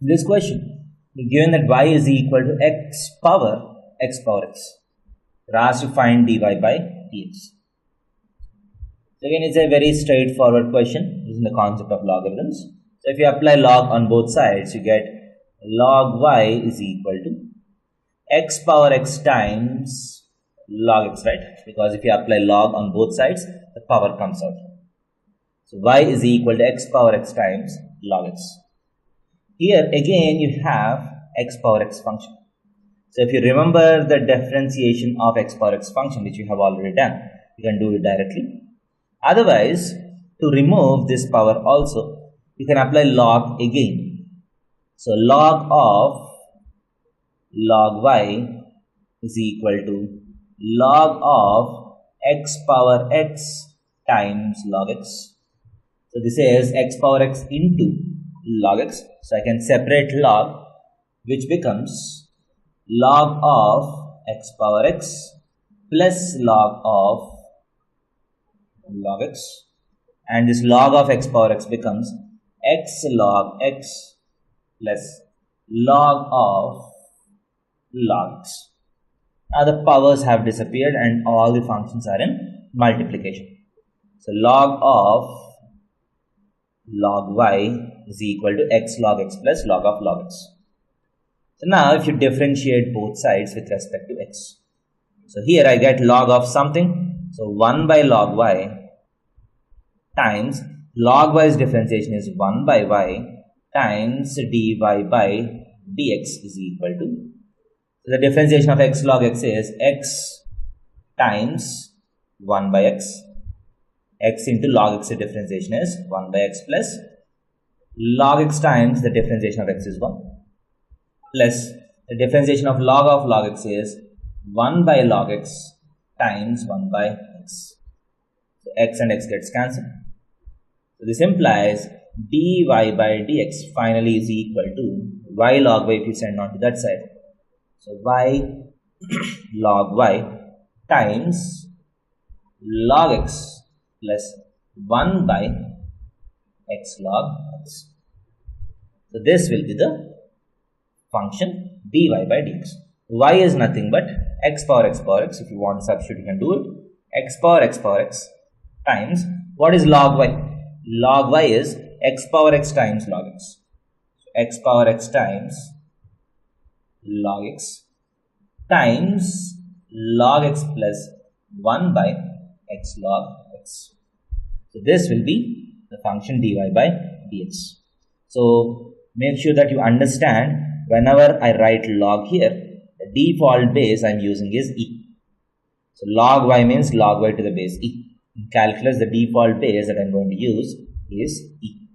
In this question, given that y is equal to x power x, we're asked to find dy by dx. So again, it's a very straightforward question using the concept of logarithms. So if you apply log on both sides, you get log y is equal to x power x times log x, right? Because if you apply log on both sides, the power comes out. So y is equal to x power x times log x. Here again you have x power x function. So if you remember the differentiation of x power x function, which you have already done, you can do it directly. Otherwise, to remove this power also, you can apply log again. So log of log y is equal to log of x power x times log x. So this is x power x into log x. So I can separate log, which becomes log of x power x plus log of log x, and this log of x power x becomes x log x plus log of log x. Now the powers have disappeared and all the functions are in multiplication. So log of log y is equal to x log x plus log of log x. So now if you differentiate both sides with respect to x, so here I get log of something, so 1 by log y times log y's differentiation is 1 by y times dy by dx is equal to, so the differentiation of x log x is x times 1 by x. X into log x, the differentiation is 1 by x plus log x times the differentiation of x is 1 plus the differentiation of log x is 1 by log x times 1 by x. So x and x gets cancelled. So this implies dy by dx finally is equal to y log y if you send on to that side. So y log y times log x plus 1 by x log x. So this will be the function dy by dx. Y is nothing but x power x. If you want to substitute, you can do it. X power x times, what is log y? Log y is x power x times log x. So x power x times log x times log x plus 1 by x log x. So this will be the function dy by dx. So make sure that you understand, whenever I write log here, the default base I am using is e. So log y means log y to the base e. In calculus, the default base that I am going to use is e.